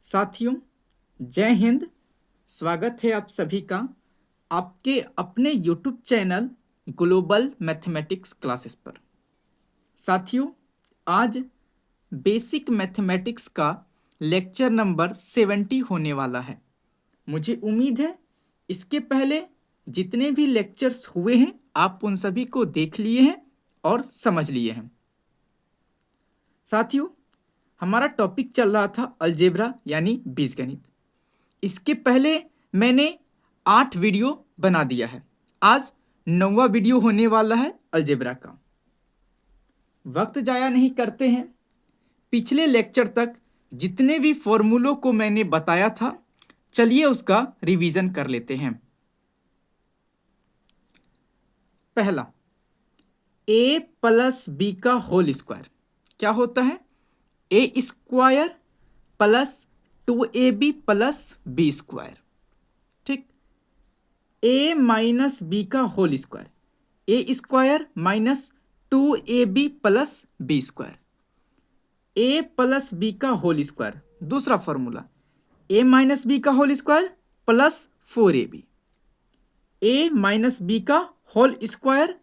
साथियों, जय हिंद। स्वागत है आप सभी का आपके अपने YouTube channel global mathematics classes पर। साथियों, आज बेसिक मैथमेटिक्स का लेक्चर नंबर 70 होने वाला है। मुझे उम्मीद है इसके पहले जितने भी लेक्चर्स हुए हैं आप उन सभी को देख लिए हैं और समझ लिए हैं। साथियों, हमारा टॉपिक चल रहा था अलजेब्रा यानी बीजगणित। इसके पहले मैंने 8 वीडियो बना दिया है। आज 9वां वीडियो होने वाला है अलजेब्रा का। वक्त जाया नहीं करते हैं, पिछले लेक्चर तक जितने भी फॉर्मूलों को मैंने बताया था, चलिए उसका रिवीजन कर लेते हैं। पहला, a प्लस बी का होल स्क्वायर क्या होता है? A square plus 2ab plus B square. ठीक, ए माइनस बी का whole square, A square minus 2ab plus B square. A plus B का होल स्क्वायर, दूसरा फॉर्मूला, ए माइनस बी का whole square plus 4ab। A minus B का whole square,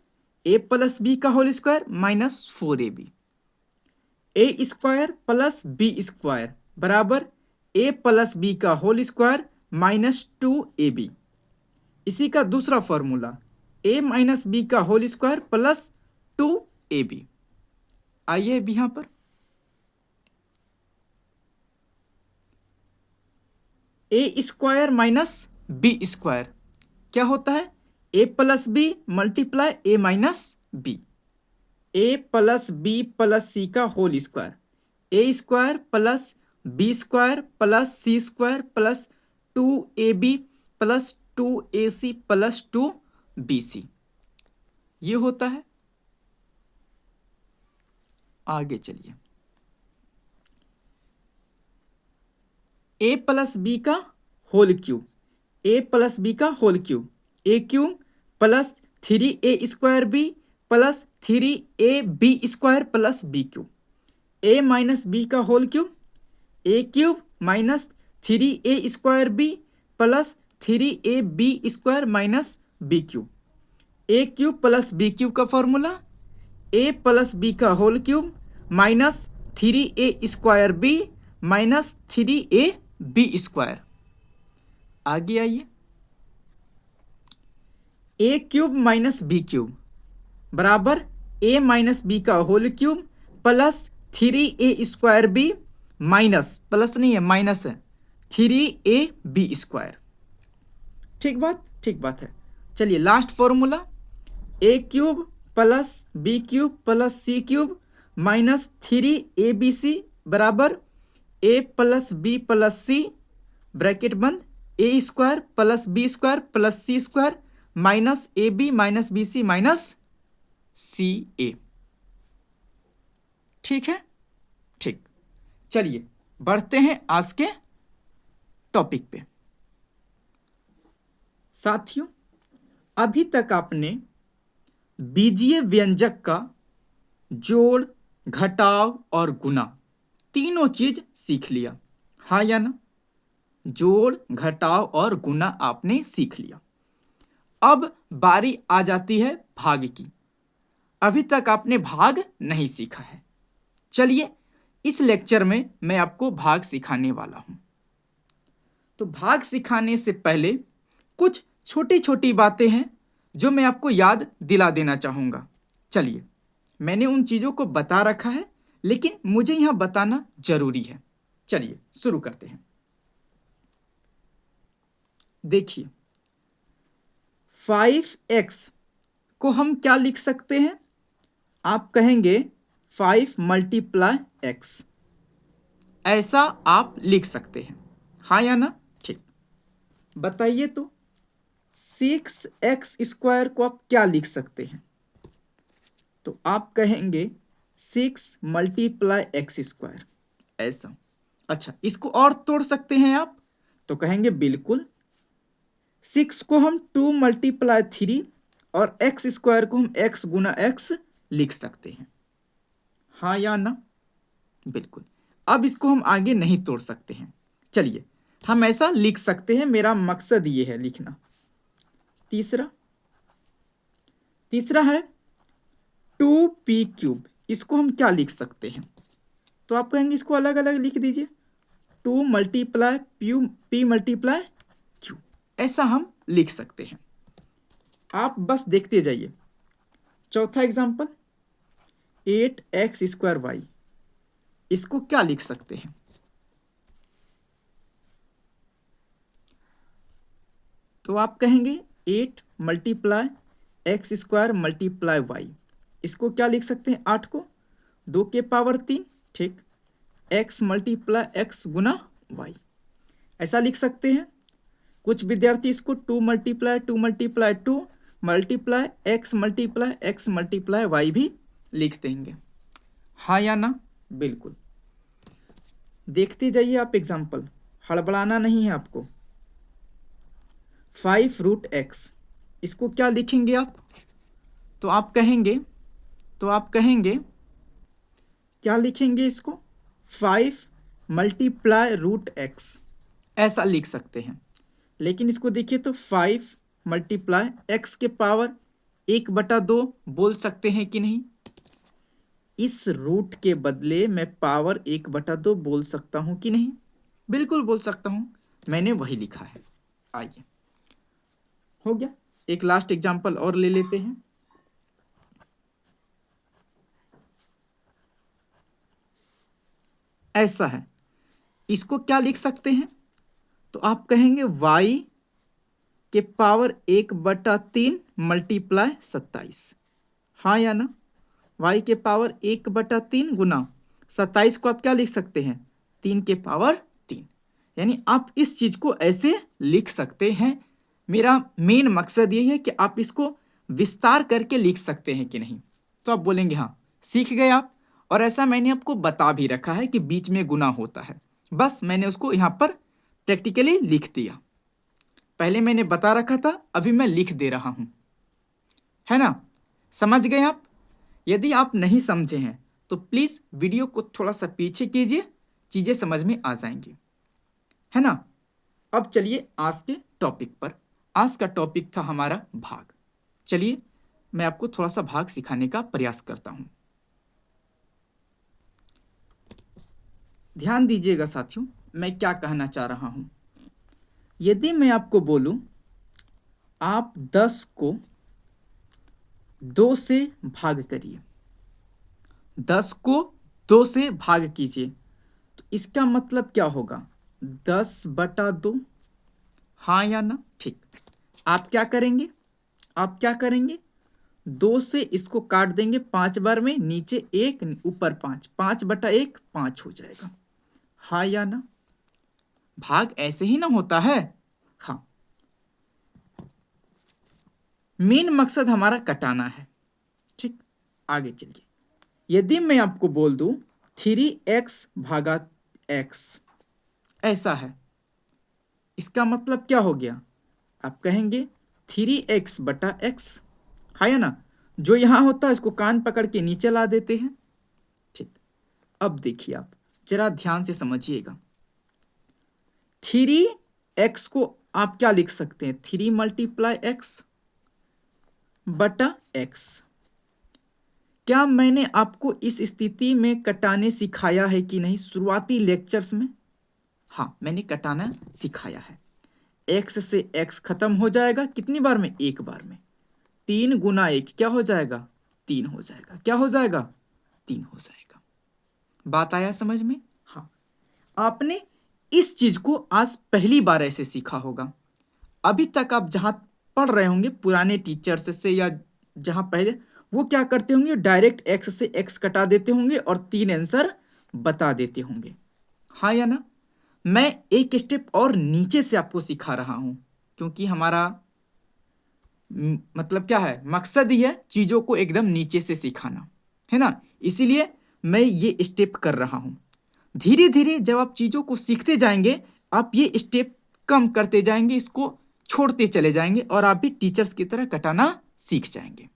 A plus B का whole square minus 4ab। A square plus B square बराबर A plus B का whole square minus 2ab। इसी का दूसरा formula, A minus B का whole square plus 2ab। आइए अब यहां पर A square minus B square क्या होता है? A plus B multiply A minus B. A plus B plus C का whole square, A square plus B square plus C square plus 2ab plus 2ac plus 2bc, ये होता है। आगे चलिए, A plus B का whole cube, A plus B का whole cube, A cube plus 3a square B plus 3ab square plus B cube. A minus B का whole cube, A cube minus 3a square B plus 3ab square minus B cube. A cube plus B cube का formula, A plus B का whole cube minus 3a square B minus 3ab square. आगे आइए, A cube minus B cube बराबर A minus B का whole cube plus 3a square B minus, plus नहीं है minus है, 3ab square. ठीक बात है। चलिए last formula, A cube plus B cube plus C cube minus 3abc बराबर A plus B plus C bracket बंद A square plus B square plus C square minus A B minus B C minus C A. ठीक है, ठीक। चलिए बढ़ते हैं आज के टॉपिक पे। साथियों, अभी तक आपने बीजीय व्यंजक का जोड़, घटाव और गुना तीनों चीज सीख लिया, हाँ या ना? जोड़, घटाव और गुना आपने सीख लिया। अब बारी आ जाती है भाग की। अभी तक आपने भाग नहीं सीखा है। चलिए इस लेक्चर में मैं आपको भाग सिखाने वाला हूं। तो भाग सिखाने से पहले कुछ छोटी छोटी बातें हैं जो मैं आपको याद दिला देना चाहूंगा। चलिए, मैंने उन चीजों को बता रखा है, लेकिन मुझे यहां बताना जरूरी है। चलिए शुरू करते हैं। देखिए, 5x को हम क्या लिख सकते हैं? आप कहेंगे 5 मल्टीप्लाई x, ऐसा आप लिख सकते हैं, हाँ या ना? ठीक, बताइए तो 6x स्क्वायर को आप क्या लिख सकते हैं? तो आप कहेंगे 6 मल्टीप्लाई x स्क्वायर, ऐसा। अच्छा, इसको और तोड़ सकते हैं आप? तो कहेंगे बिल्कुल, 6 को हम 2 मल्टीप्लाई 3 और x स्क्वायर को हम x गुना x लिख सकते हैं, हाँ या ना? बिल्कुल। अब इसको हम आगे नहीं तोड़ सकते हैं, चलिए हम ऐसा लिख सकते हैं, मेरा मकसद ये है लिखना। तीसरा है 2p³। इसको हम क्या लिख सकते हैं? तो आप कहेंगे इसको अलग अलग लिख दीजिए, 2 मल्टीप्लाई p मल्टीप्लाई q, ऐसा हम लिख सकते हैं। आप बस देखते जाइए। चौथा एग्जाम्पल 8x²y, इसको क्या लिख सकते हैं? तो आप कहेंगे 8 मल्टीप्लाई x² मल्टीप्लाई y, इसको क्या लिख सकते हैं? 8 को 2 के पावर 3, ठीक, x मल्टीप्लाई x गुना y, ऐसा लिख सकते हैं। कुछ विद्यार्थी इसको 2 multiply 2 multiply x multiply y भी लिख देंगे। हाँ या ना? बिल्कुल, देखते जाइए आप एग्जाम्पल, हड़बड़ाना नहीं है आपको। 5√x, इसको क्या लिखेंगे आप? तो आप कहेंगे क्या लिखेंगे इसको? 5 मल्टीप्लाई √x, ऐसा लिख सकते हैं। लेकिन इसको देखिए तो 5 मल्टीप्लाई x के पावर 1/2 बोल सकते हैं कि नहीं? इस रूट के बदले मैं पावर 1/2 बोल सकता हूं कि नहीं? बिल्कुल बोल सकता हूं, मैंने वही लिखा है। आइए, हो गया। एक लास्ट एग्जांपल और ले लेते हैं। ऐसा है, इसको क्या लिख सकते हैं? तो आप कहेंगे y के पावर 1/3 मल्टीप्लाई 27, हाँ या ना? y के पावर 1/3 गुना 27 को आप क्या लिख सकते हैं? 3 के पावर 3, यानी आप इस चीज को ऐसे लिख सकते हैं। मेरा मेन मकसद ये है कि आप इसको विस्तार करके लिख सकते हैं कि नहीं। तो आप बोलेंगे हाँ, सीख गए आप। और ऐसा मैंने आपको बता भी रखा है कि बीच में गुना होता है, बस मैंने उसको यहाँ पर प्रैक्टिकली लिख दिया। पहले मैंने बता रखा था, अभी मैं लिख दे रहा हूं, है ना? समझ गए आप? यदि आप नहीं समझे हैं तो प्लीज वीडियो को थोड़ा सा पीछे कीजिए, चीजें समझ में आ जाएंगी, है ना? अब चलिए आज के टॉपिक पर। आज का टॉपिक था हमारा भाग। चलिए मैं आपको थोड़ा सा भाग सिखाने का प्रयास करता हूं। ध्यान दीजिएगा साथियों, मैं क्या कहना चाह रहा हूं। यदि मैं आपको बोलूं आप 10 को 2 से भाग करिए, 10 को 2 से भाग कीजिए, तो इसका मतलब क्या होगा? 10/2, हाँ या ना? ठीक, आप क्या करेंगे? 2 से इसको काट देंगे 5 बार में, नीचे 1 ऊपर 5, 5/1 5 हो जाएगा, हाँ या ना? भाग ऐसे ही ना होता है। हाँ, मेन मकसद हमारा कटाना है, ठीक। आगे चलिए, यदि मैं आपको बोल दूं 3x भागा x, ऐसा है, इसका मतलब क्या हो गया? आप कहेंगे 3x/x, है या ना? जो यहां होता है इसको कान पकड़ के नीचे ला देते हैं, ठीक। अब देखिए, आप जरा ध्यान से समझिएगा। 3x को आप क्या लिख सकते हैं? 3 मल्टीप्लाई x/x। क्या मैंने आपको इस स्थिति में कटाने सिखाया है कि नहीं शुरुआती लेक्चर्स में? हाँ, मैंने कटाना सिखाया है। x से x खत्म हो जाएगा कितनी बार में? एक बार में। 3 गुना 1 क्या हो जाएगा? 3 हो जाएगा। क्या हो जाएगा? 3 हो जाएगा। बात आया समझ में? हाँ, आपने इस चीज को आज पहली बार ऐसे सीखा होगा। अभी तक आप जहां पढ़ रहे होंगे पुराने टीचर्स से या जहां पहले, वो क्या करते होंगे? डायरेक्ट x से x कटा देते होंगे और 3 आंसर बता देते होंगे, हाँ या ना? मैं एक स्टेप और नीचे से आपको सिखा रहा हूं, क्योंकि हमारा मतलब क्या है, मकसद ही है चीजों को एकदम नीचे से सिखाना, है ना? इसीलिए मैं ये स्टेप कर रहा हूं। धीरे धीरे जब आप चीजों को सीखते जाएंगे, आप ये स्टेप कम करते जाएंगे, इसको छोड़ते चले जाएंगे और आप भी टीचर्स की तरह कटाना सीख जाएंगे,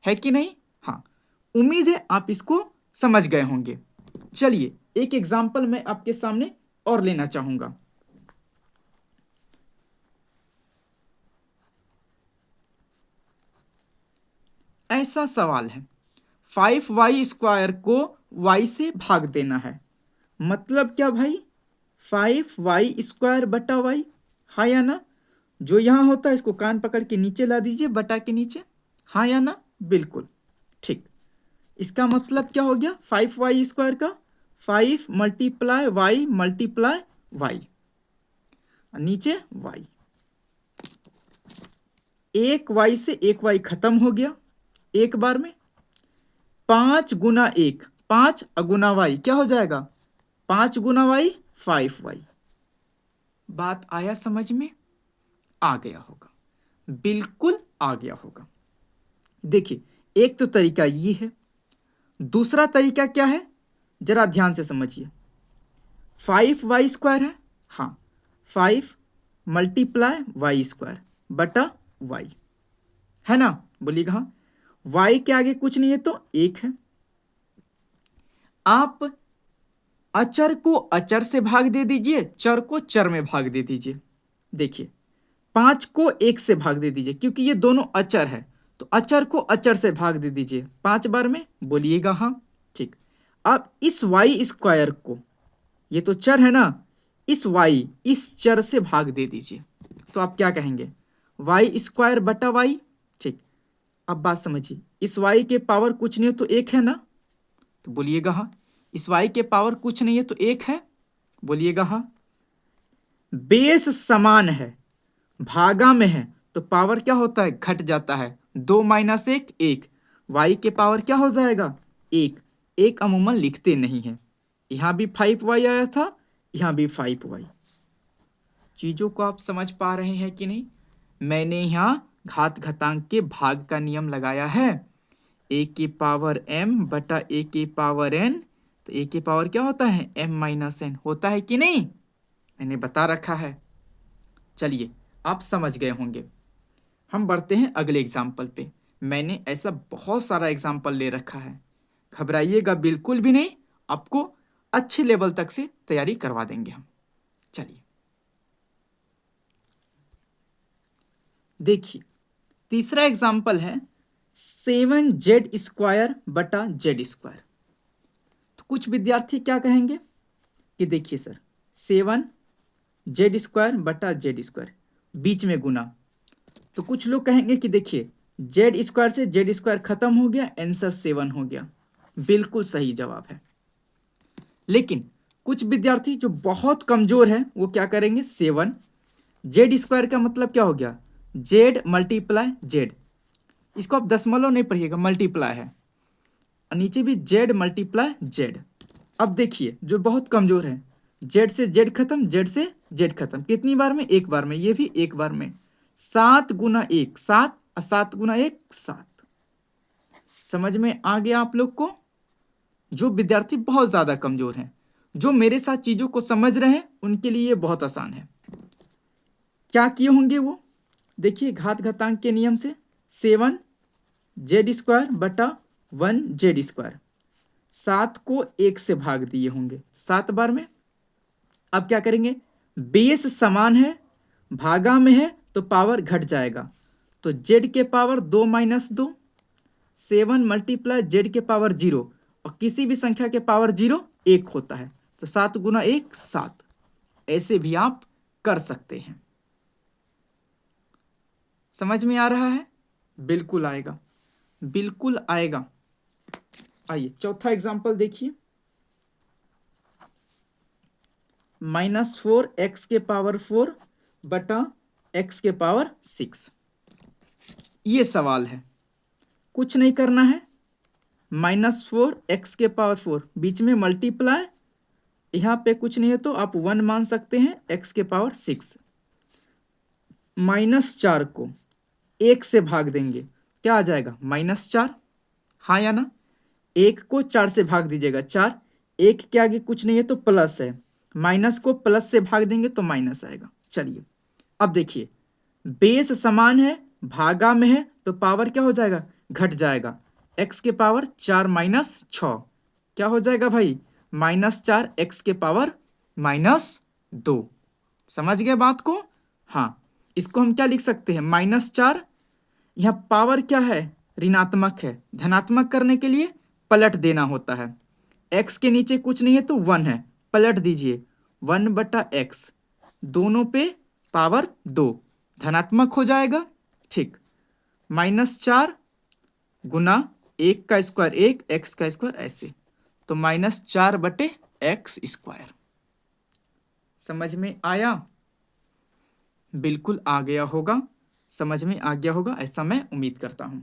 है कि नहीं? हाँ, उम्मीद है आप इसको समझ गए होंगे। चलिए एक एग्जाम्पल मैं आपके सामने और लेना चाहूंगा। ऐसा सवाल है। 5y² को y से भाग देना है। मतलब क्या भाई, 5y² बटा y, हाँ या ना? जो यहाँ होता है इसको कान पकड़ के नीचे ला दीजिए, बटा के नीचे, हाँ या ना? बिल्कुल ठीक। इसका मतलब क्या हो गया, 5y² का 5 मल्टीप्लाई y मल्टीप्लाई y, नीचे y। एक y से एक y खत्म हो गया एक बार में। 5 गुना 1, 5 अगुना y क्या हो जाएगा, 5 गुना y 5y। बात आया समझ में? आ गया होगा, बिल्कुल आ गया होगा। देखिए, एक तो तरीका ये है, दूसरा तरीका क्या है, जरा ध्यान से समझिए। 5y² है, हाँ, 5 मल्टीप्लाई y² बटा y, है ना? बोलिएगा हाँ। y के आगे कुछ नहीं है तो 1 है। आप अचर को अचर से भाग दे दीजिए, चर को चर में भाग दे दीजिए। देखिए, 5 को 1 से भाग दे दीजिए, क्योंकि ये दोनों अचर है, तो अचर को अचर से भाग दे दीजिए 5 बार में। बोलिएगा हाँ, ठीक। अब इस y² को, ये तो चर है ना, इस y इस चर से भाग दे दीजिए, तो आप क्या कहेंगे, y² बटा y, ठीक। अब बात समझिए, इस y के पावर कुछ नहीं है तो 1 है ना, तो बोलिएगा हाँ। इस y के पावर कुछ नहीं है तो 1 है, बोलिएगा हाँ। बेस समान है, भागा में है, तो पावर क्या होता है, घट जाता है। 2 माइनस 1 1, y के पावर क्या हो जाएगा, 1। एक अमूमन लिखते नहीं है, यहाँ भी 5y आया था, यहाँ भी 5y। चीजों को आप समझ पा रहे हैं कि नहीं? मैंने यहाँ घात घातांक के भाग का नियम लगाया है, a की पावर m बटा a की पावर n, तो a की पावर क्या होता है, m माइनस n होता है कि नहीं, मैंने बता रखा है। चलिए, आप समझ गए होंगे। हम बढ़ते हैं अगले एग्जाम्पल पे। मैंने ऐसा बहुत सारा एग्जाम्पल ले रखा है, घबराइएगा बिल्कुल भी नहीं, आपको अच्छे लेवल तक से तैयारी करवा देंगे हम। चलिए देखिए, तीसरा एग्जाम्पल है 7z² बटा z²। तो कुछ विद्यार्थी क्या कहेंगे कि देखिए सर, 7z² बटा z², बीच में गुना। तो कुछ लोग कहेंगे कि देखिए, z² से z² खत्म हो गया, आंसर 7 हो गया। बिल्कुल सही जवाब है। लेकिन कुछ विद्यार्थी जो बहुत कमजोर है वो क्या करेंगे, 7 z² का मतलब क्या हो गया, z मल्टीप्लाई z। इसको आप दशमलव नहीं पढ़िएगा, मल्टीप्लाई है, नीचे भी z मल्टीप्लाई z। अब देखिए, जो बहुत कमजोर है, z से z खत्म, z से z खत्म, कितनी बार में, एक बार में, ये भी एक बार में। 7 गुना 1 7, 7 गुना 1 7। समझ में आ गया आप लोग को? जो विद्यार्थी बहुत ज्यादा कमजोर हैं, जो मेरे साथ चीजों को समझ रहे हैं, उनके लिए ये बहुत आसान है। क्या किए होंगे वो, देखिए, घात घातांक के नियम से 7z² बटा 1z², 7 को 1 से भाग दिए होंगे 7 बार में। अब क्या करेंगे, बेस समान है, भागा में है, तो पावर घट जाएगा, तो z के पावर 2 माइनस 2, 7 मल्टीप्लाई z के पावर 0, और किसी भी संख्या के पावर 0 1 होता है, तो 7 गुना 1 7। ऐसे भी आप कर सकते हैं। समझ में आ रहा है? बिल्कुल आएगा, बिल्कुल आएगा। आइए चौथा एग्जाम्पल देखिए, -4 x के पावर 4 बटा x के पावर 6। ये सवाल है, कुछ नहीं करना है, -4 x के पावर 4, बीच में मल्टीप्लाई, यहाँ पे कुछ नहीं है तो आप 1 मान सकते हैं, x के पावर 6। -4 को 1 से भाग देंगे, क्या आ जाएगा, -4, हाँ या ना? 1 को 4 से भाग दीजिएगा, 4, 1 के आगे कुछ नहीं है तो प्लस है, माइनस को प्लस से भाग देंगे तो माइनस आएगा। चलिए अब देखिए, बेस समान है, भागा में है, तो पावर क्या हो जाएगा, घट जाएगा। x के पावर 4 माइनस 6 क्या हो जाएगा भाई, -4 x के पावर -2। समझ गए बात को? हाँ, इसको हम क्या लिख सकते हैं, -4, यहाँ पावर क्या है, ऋणात्मक है, धनात्मक करने के लिए पलट देना होता है। x के नीचे कुछ नहीं है तो 1 है, पलट दीजिए 1/x, दोनों पे पावर 2, धनात्मक हो जाएगा। ठीक, -4 गुना 1 का स्क्वायर 1, x का स्क्वायर ऐसे, तो -4/x²। समझ में आया? बिल्कुल आ गया होगा, समझ में आ गया होगा, ऐसा मैं उम्मीद करता हूं।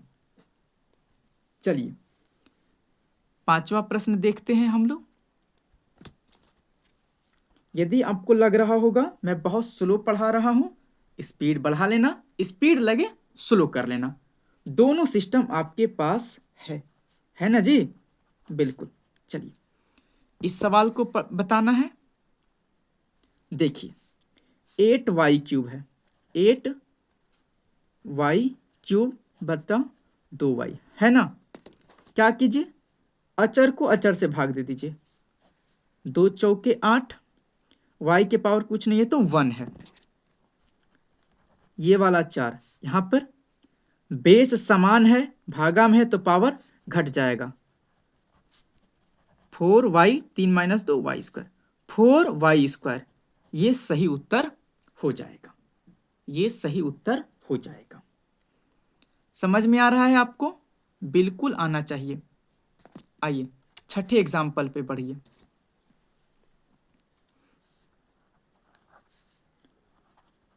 चलिए 5वां प्रश्न देखते हैं हम लोग। यदि आपको लग रहा होगा मैं बहुत स्लो पढ़ा रहा हूं, स्पीड बढ़ा लेना, स्पीड लगे स्लो कर लेना, दोनों सिस्टम आपके पास है ना जी? बिल्कुल। चलिए इस सवाल को बताना है। देखिए 8y³ है, 8y³ बटा 2y है ना। क्या कीजिए, अचर को अचर से भाग दे दीजिए, 2 चौके 8, y के पावर कुछ नहीं है तो 1 है, ये वाला 4, यहां पर बेस समान है, भागा में है तो पावर घट जाएगा, 4y 3 - 2 y², 4y², ये सही उत्तर हो जाएगा, ये सही उत्तर हो जाएगा। समझ में आ रहा है आपको? बिल्कुल आना चाहिए। आइए छठे एग्जाम्पल पे बढ़िए।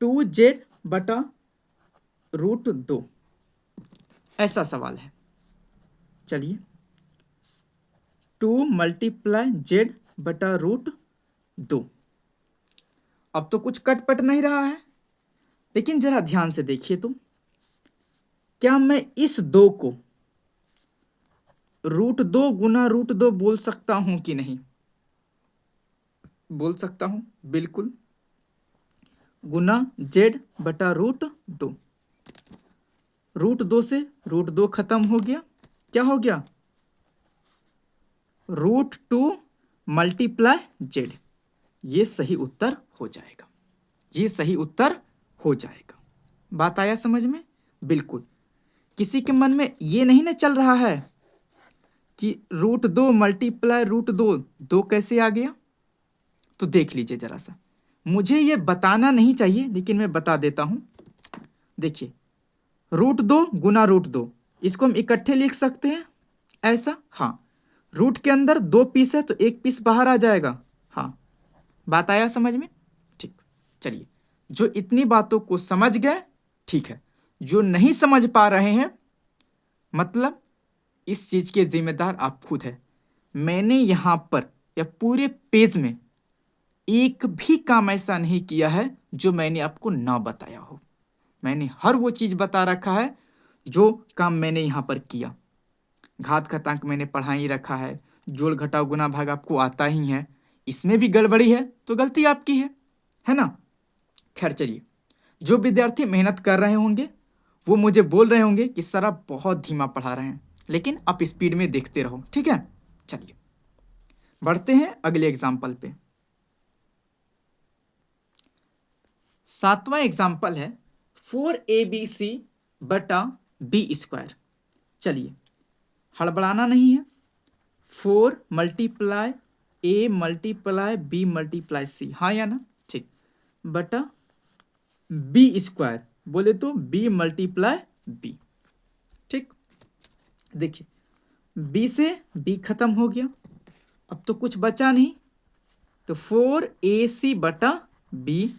(2z/√2) ऐसा सवाल है। चलिए 2 × z/√2। अब तो कुछ कटपट नहीं रहा है, लेकिन जरा ध्यान से देखिए तो, क्या मैं इस 2 को √2 गुना √2 बोल सकता हूं कि नहीं? बोल सकता हूं, बिल्कुल, गुना z/√2, √2 से √2 खत्म हो गया, क्या हो गया, √2 × z, ये सही उत्तर हो जाएगा, ये सही उत्तर हो जाएगा। बात आया समझ में? बिल्कुल। किसी के मन में ये नहीं ना चल रहा है कि √2 × √2 2 कैसे आ गया? तो देख लीजिए जरा सा, मुझे ये बताना नहीं चाहिए लेकिन मैं बता देता हूं। देखिए √2 गुना √2, इसको हम इकट्ठे लिख सकते हैं ऐसा, हाँ, रूट के अंदर 2 पीस है तो 1 पीस बाहर आ जाएगा। हाँ, बात आया समझ में? ठीक, चलिए जो इतनी बातों को समझ गए ठीक है, जो नहीं समझ पा रहे हैं मतलब इस चीज के जिम्मेदार आप खुद है। मैंने यहां पर या पूरे पेज में एक भी काम ऐसा नहीं किया है जो मैंने आपको ना बताया हो। मैंने हर वो चीज बता रखा है जो काम मैंने यहां पर किया। घात घातांक मैंने पढ़ा ही रखा है, जोड़ घटाव गुना भाग आपको आता ही है, इसमें भी गड़बड़ी है तो गलती आपकी है ना। खैर चलिए, जो विद्यार्थी मेहनत कर रहे होंगे वो मुझे बोल रहे होंगे कि सर आप बहुत धीमा पढ़ा रहे हैं, लेकिन आप स्पीड में देखते रहो, ठीक है। चलिए बढ़ते हैं अगले एग्जाम्पल पे। 7वां एग्जाम्पल है 4abc/b²। चलिए हड़बड़ाना नहीं है, 4 × a × b × c, हाँ या ना, ठीक, बटा b², बोले तो b × b, ठीक। देखिए b से b खत्म हो गया, अब तो कुछ बचा नहीं, तो 4ac/b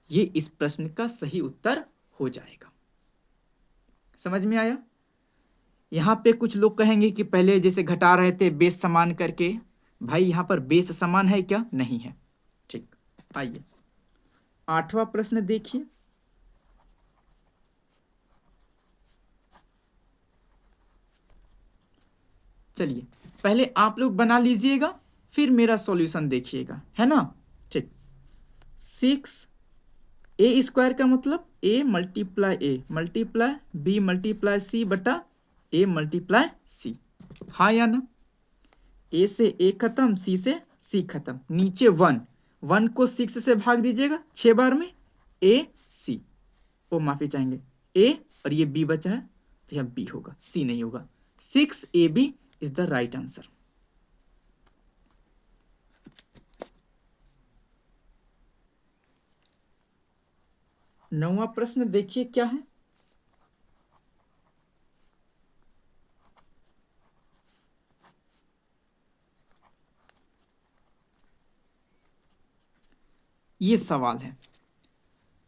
ये इस प्रश्न का सही उत्तर हो जाएगा। समझ में आया? यहां पे कुछ लोग कहेंगे कि पहले जैसे घटा रहे थे बेस समान करके, भाई यहां पर बेस समान है क्या? नहीं है, ठीक। आइए 8वां प्रश्न देखिए। चलिए पहले आप लोग बना लीजिएगा फिर मेरा सॉल्यूशन देखिएगा, है ना, ठीक। 6a² का मतलब a × b × c बटा a × c, हाँ या ना। a से a खत्म, c से c खत्म, नीचे 1 को 6 से भाग दीजिएगा 6 बार में, a c, ओ माफी चाहेंगे a और ये b बचा है तो यह बी होगा, सी नहीं होगा। 6AB is the right answer. नौवां प्रश्न देखिए क्या है। ये सवाल है,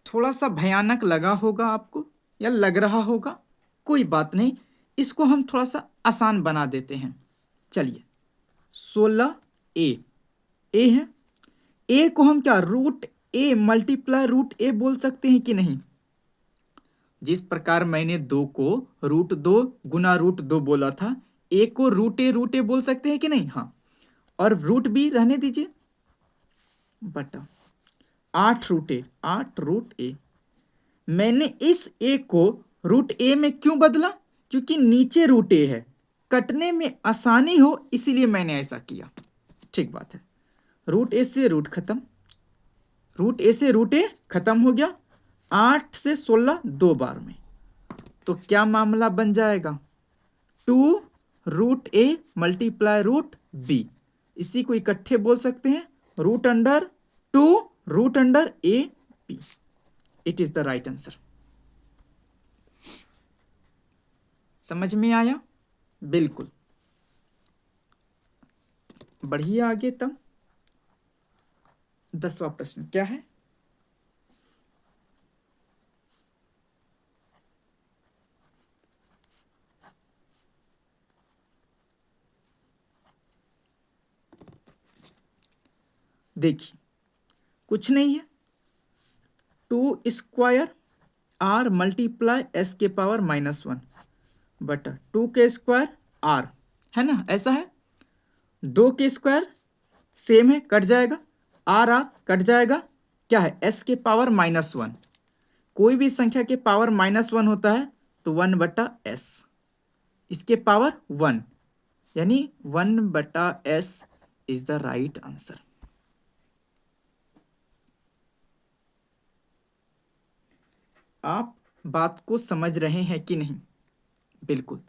थोड़ा सा भयानक लगा होगा आपको या लग रहा होगा, कोई बात नहीं, इसको हम थोड़ा सा आसान बना देते हैं। चलिए, 16A, ए है, ए को हम क्या रूट ए मल्टीप्लाई रूट ए बोल सकते हैं कि नहीं? जिस प्रकार मैंने 2 को √2 गुना √2 बोला था, ए को रूट ए बोल सकते हैं कि नहीं? हाँ। और रूट बी रहने दीजिए, बटा 8√a। मैंने इस ए को रूट ए में क्यों बदला? क्योंकि नीचे रूट ए है, कटने में आसानी हो इसीलिए मैंने ऐसा किया। ठीक बात है। रूट ए से रूट खत्म, रूट ए से रूट ए खत्म हो गया। 8 से 16 2 बार में, तो क्या मामला बन जाएगा? 2√a multiply root B. इसी को इकट्ठे बोल सकते हैं √2√a b। It is the right answer. समझ में आया? बिल्कुल। बढ़िए, आगे तब 10वां प्रश्न क्या है? देखिए, कुछ नहीं है, 2² r मल्टीप्लाई s के पावर -1 बटा 2 के स्क्वायर r, है ना? ऐसा है। 2 के स्क्वायर सेम है, कट जाएगा, r कट जाएगा, क्या है? s के पावर -1। कोई भी संख्या के पावर -1 होता है तो 1/s, इसके पावर 1, यानी 1/s is the right answer. आप बात को समझ रहे हैं कि नहीं? बिल्कुल,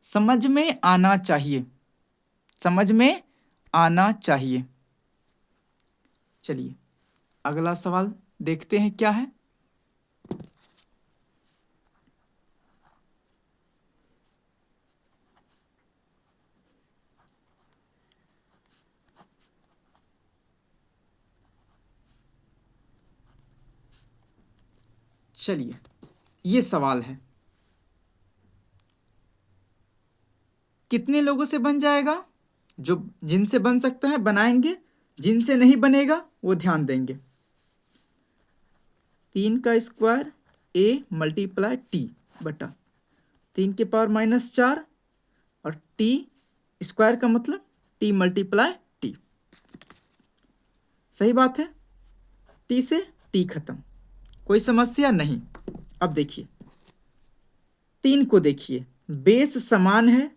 समझ में आना चाहिए, समझ में आना चाहिए। चलिए, अगला सवाल देखते हैं क्या है। चलिए, ये सवाल है, कितने लोगों से बन जाएगा? जो जिनसे बन सकता है बनाएंगे, जिनसे नहीं बनेगा वो ध्यान देंगे। 3 का स्क्वायर a मल्टीप्लाई टी बटा 3 के पावर -4 और t स्क्वायर का मतलब t मल्टीप्लाई टी। सही बात है, t से t खत्म, कोई समस्या नहीं। अब देखिए, 3 को देखिए, बेस समान है,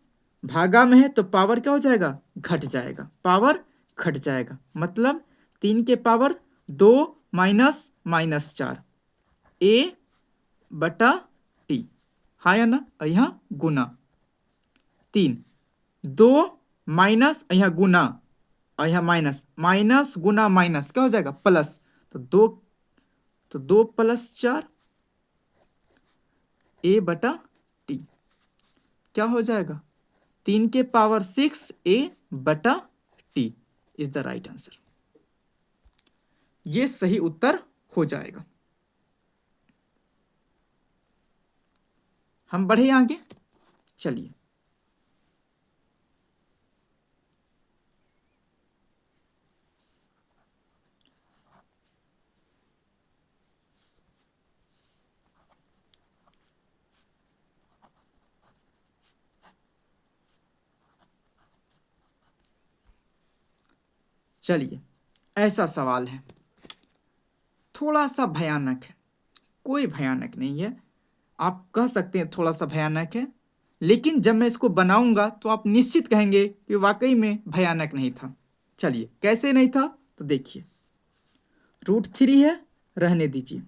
भागा में है तो पावर क्या हो जाएगा? घट जाएगा, पावर घट जाएगा, मतलब 3 के पावर 2 -4 a बटा टी, हाँ या ना? यहाँ गुना 3 2 माइनस, यहाँ गुना और यहाँ माइनस, माइनस गुना माइनस क्या हो जाएगा? प्लस, तो 2 + 4 a बटा टी क्या हो जाएगा? 3 के पावर 6 a बटा T is the right answer. ये सही उत्तर हो जाएगा। हम बढ़े आगे, चलिए, चलिए, ऐसा सवाल है, थोड़ा सा भयानक है, कोई भयानक नहीं है, आप कह सकते हैं थोड़ा सा भयानक है, लेकिन जब मैं इसको बनाऊंगा तो आप निश्चित कहेंगे कि वाकई में भयानक नहीं था। चलिए, कैसे नहीं था? तो देखिए, √3 है, रहने दीजिए,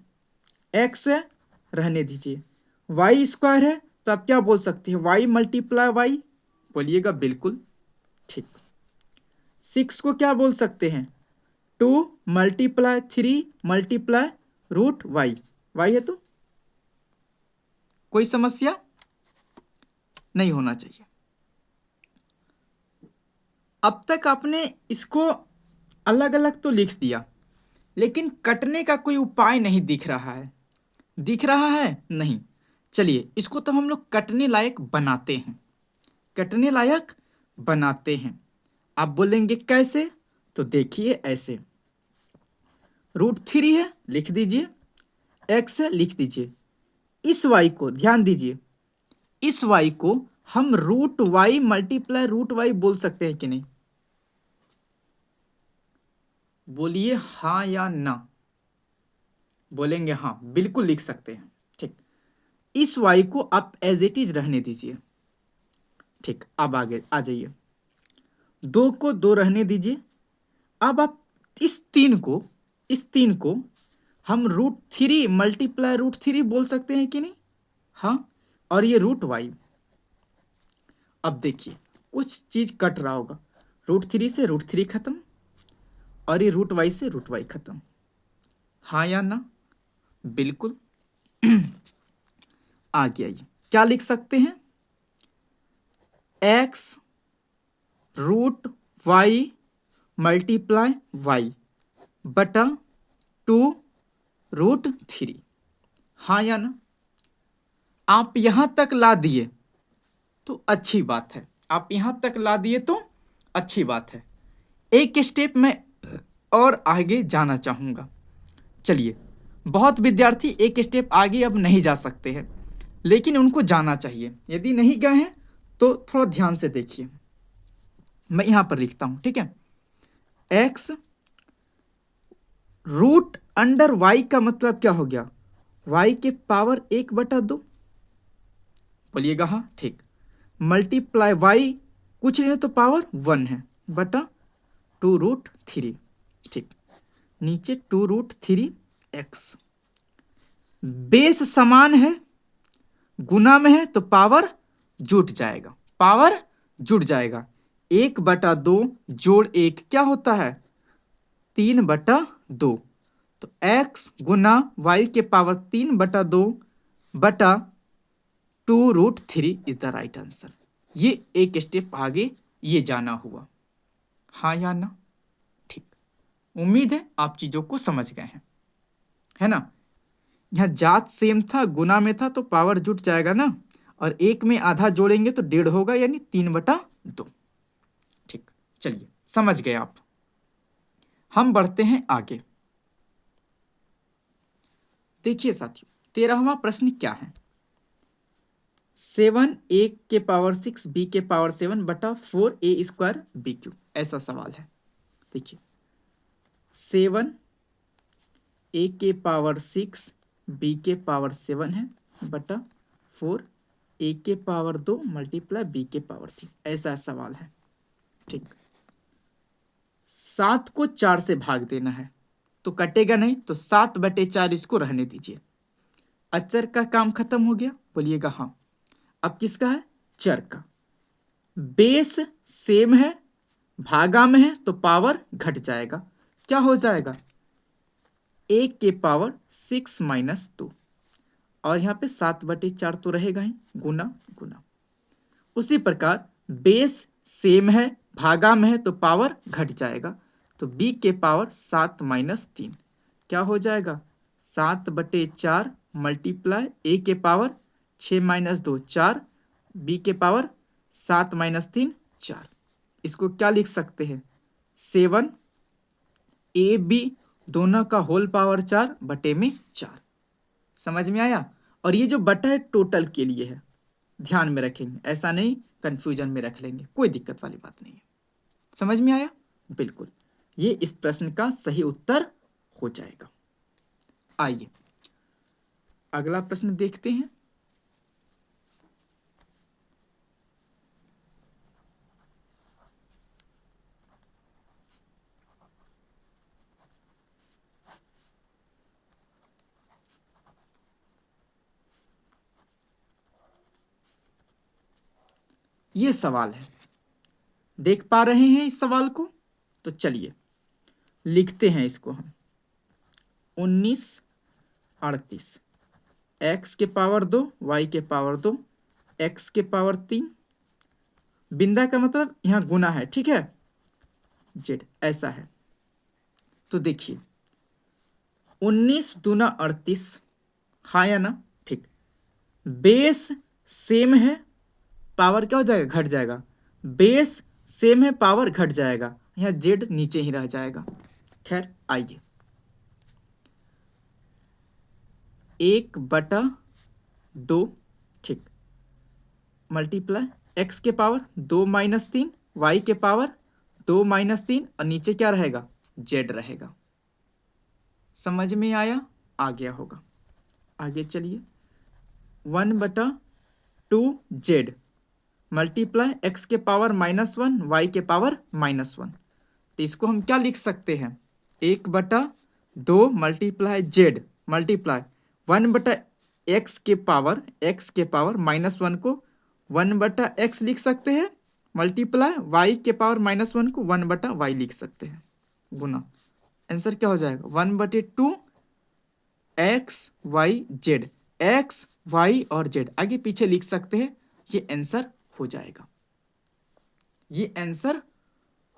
x है, रहने दीजिए, y² है तो आप क्या बोल सकते हैं, वाई मल्टीप्लाई वाई, बोलिएगा बिल्कुल ठीक। 6 को क्या बोल सकते हैं, 2 multiply 3 multiply root y, y है तो कोई समस्या नहीं होना चाहिए। अब तक आपने इसको अलग अलग तो लिख दिया, लेकिन कटने का कोई उपाय नहीं दिख रहा है। दिख रहा है नहीं, चलिए इसको तो हम लोग कटने लायक बनाते हैं, कटने लायक बनाते हैं। आप बोलेंगे कैसे, तो देखिए ऐसे, √3 है लिख दीजिए, x है लिख दीजिए, इस y को ध्यान दीजिए, इस y को हम √y मल्टीप्लाई √y बोल सकते हैं कि नहीं, बोलिए हाँ या ना। बोलेंगे हाँ, बिल्कुल लिख सकते हैं। ठीक, इस y को आप एज इट इज रहने दीजिए। ठीक, अब आगे आ जाइए, 2 को 2 रहने दीजिए। अब आप इस तीन को हम √3 मल्टीप्लाई √3 बोल सकते हैं कि नहीं, हाँ, और ये √y। अब देखिए कुछ चीज कट रहा होगा, √3 से √3 खत्म, और ये √y से √y खत्म, हाँ या ना, बिल्कुल। आगे आइए, क्या लिख सकते हैं, x √y मल्टीप्लाई y बटा 2 √3, हाँ या ना। आप यहां तक ला दिए तो अच्छी बात है, आप यहां तक ला दिए तो अच्छी बात है। एक स्टेप में और आगे जाना चाहूंगा। चलिए, बहुत विद्यार्थी एक स्टेप आगे अब नहीं जा सकते हैं, लेकिन उनको जाना चाहिए। यदि नहीं गए हैं तो थोड़ा ध्यान से देखिए, मैं यहां पर लिखता हूं, ठीक है। x √y का मतलब क्या हो गया, y के पावर 1/2, बोलिएगा हाँ, ठीक। मल्टीप्लाई y कुछ नहीं है तो पावर 1 है, बटा 2√3, ठीक। नीचे 2√3x, बेस समान है, गुना में है तो पावर जुट जाएगा, पावर जुट जाएगा। 1/2 जोड़ 1 क्या होता है, 3/2, तो x गुना y के पावर 3/2 बटा 2√3 इज द राइट आंसर। ये एक स्टेप आगे ये जाना हुआ, हाँ या ना, ठीक। उम्मीद है आप चीजों को समझ गए हैं, है ना। यहाँ जात सेम था, गुना में था तो पावर जुट जाएगा ना, और एक में आधा जोड़ेंगे तो 1.5 होगा, यानी 3/2। ठीक, चलिए समझ गए आप। हम बढ़ते हैं आगे। देखिए साथियों, 13वां प्रश्न क्या है, 7 a के पावर 6 b के पावर 7 बटा 4a² bq, ऐसा सवाल है। देखिए 7 a के पावर 6 b के पावर 7 है बटा 4 a के पावर 2 मल्टीप्लाई b के पावर 3, ऐसा सवाल है। ठीक, 7 को 4 से भाग देना है तो कटेगा नहीं, तो 7/4 इसको रहने दीजिए। अचर का काम खत्म हो गया, बोलिएगा हाँ। अब किसका है, चर का। बेस सेम है, भागा में है तो पावर घट जाएगा, क्या हो जाएगा, 1 के पावर 6-2, और यहाँ पे 7/4 तो रहेगा ही, गुना गुना। उसी प्रकार बेस सेम है, भागा में है तो पावर घट जाएगा, तो b के पावर 7-3 क्या हो जाएगा, 7/4 मल्टीप्लाई a के पावर 6-2 4, b के पावर 7-3 4। इसको क्या लिख सकते हैं, 7ab दोनों का होल पावर 4 बटे में 4। समझ में आया। और ये जो बटा है टोटल के लिए है, ध्यान में रखेंगे, ऐसा नहीं कंफ्यूजन में रख लेंगे, कोई दिक्कत वाली बात नहीं है। समझ में आया, बिल्कुल, ये इस प्रश्न का सही उत्तर हो जाएगा। आइए अगला प्रश्न देखते हैं। ये सवाल है। देख पा रहे हैं इस सवाल को? तो चलिए लिखते हैं इसको हम। 19 38, एक्स के पावर 2 वाई के पावर 2 एक्स के पावर 3, बिंदा का मतलब यहाँ गुना है, ठीक है, जेड ऐसा है। तो देखिए 19 दूना 38, हाँ या ना? ठीक। बेस सेम है, पावर क्या हो जाएगा? घट जाएगा। बेस सेम है, पावर घट जाएगा, यहाँ जेड नीचे ही रह जाएगा। खैर आइए, 1/2, ठीक, मल्टीप्लाई एक्स के पावर 2 माइनस 3 वाई के पावर 2 माइनस 3 और नीचे क्या रहेगा? जेड रहेगा। समझ में आया? आ गया होगा। आगे चलिए, 1/2 जेड मल्टीप्लाई एक्स के पावर -1 वाई के पावर -1। तो इसको हम क्या लिख सकते हैं? 1/2 मल्टीप्लाई जेड मल्टीप्लाई 1/x के पावर -1 को 1/x लिख सकते हैं, मल्टीप्लाई वाई के पावर -1 को 1/y लिख सकते हैं, गुना। आंसर क्या हो जाएगा? 1/2 x y z, x y और जेड आगे पीछे लिख सकते हैं। ये आंसर हो जाएगा, ये आंसर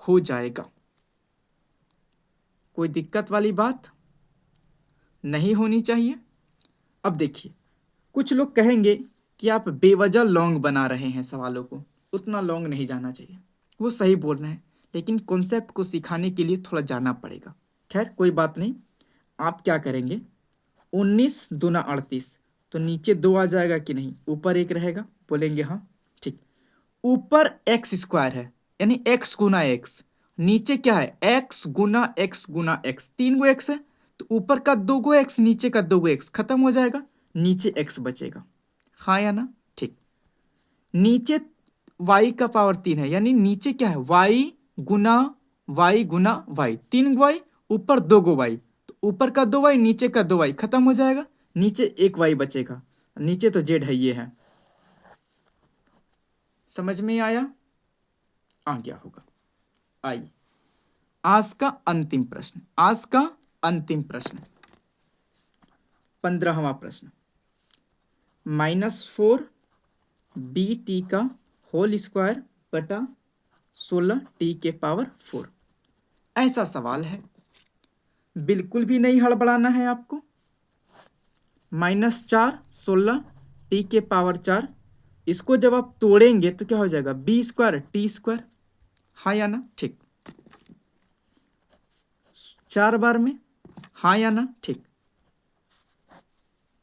हो जाएगा। कोई दिक्कत वाली बात नहीं होनी चाहिए। अब देखिए, कुछ लोग कहेंगे कि आप बेवजह लॉन्ग बना रहे हैं सवालों को, उतना लॉन्ग नहीं जाना चाहिए। वो सही बोल रहे हैं, लेकिन कॉन्सेप्ट को सिखाने के लिए थोड़ा जाना पड़ेगा। खैर कोई बात नहीं। आप क्या करेंगे? 19 दूना 38, तो नीचे 2 आ जाएगा कि नहीं? ऊपर 1 रहेगा, बोलेंगे हाँ, ठीक। ऊपर एक्स स्क्वायर है, यानी एक्स गुना एक्स, नीचे क्या है? एक्स गुना एक्स गुना एक्स, 3 गो एक्स है, तो ऊपर का 2 गो एक्स, नीचे का 2 गो एक्स खत्म हो जाएगा, नीचे एक्स बचेगा, हाँ या ना? ठीक। नीचे वाई का पावर 3 है, यानी नीचे क्या है? वाई गुना वाई, 3 वाई, ऊपर 2 गो वाई, तो ऊपर का 2 वाई, नीचे का 2 वाई खत्म हो जाएगा, नीचे 1 वाई बचेगा, नीचे तो जेड है, ये है। समझ में आया? आ गया होगा। आइए आज का अंतिम प्रश्न, 15वां प्रश्न, -4 BT का होल स्क्वायर बटा 16 T के पावर 4। ऐसा सवाल है, बिल्कुल भी नहीं हड़बड़ाना है आपको। -4 16 T के पावर 4, इसको जब आप तोड़ेंगे तो क्या हो जाएगा? B² T², हाँ या ना? ठीक। 4 बार में, हाँ या ना? ठीक।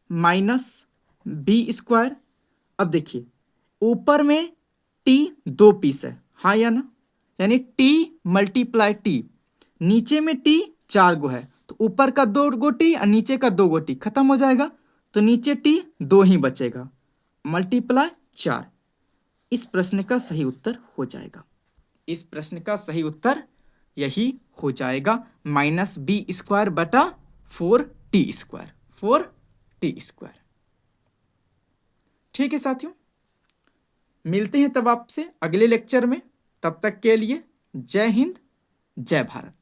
-B², अब देखिए ऊपर में T 2 पीस है, हाँ या ना? यानी T मल्टीप्लाई T, नीचे में T 4 गो है, तो ऊपर का 2 गो T और नीचे का 2 गो T खत्म हो जाएगा, तो नीचे T 2 ही बचेगा, मल्टीप्लाई 4। इस प्रश्न का सही उत्तर हो जाएगा, इस प्रश्न का सही उत्तर यही हो जाएगा, -B² बटा 4T²। ठीक है साथियों, मिलते हैं तब आपसे अगले लेक्चर में। तब तक के लिए जय हिंद, जय भारत।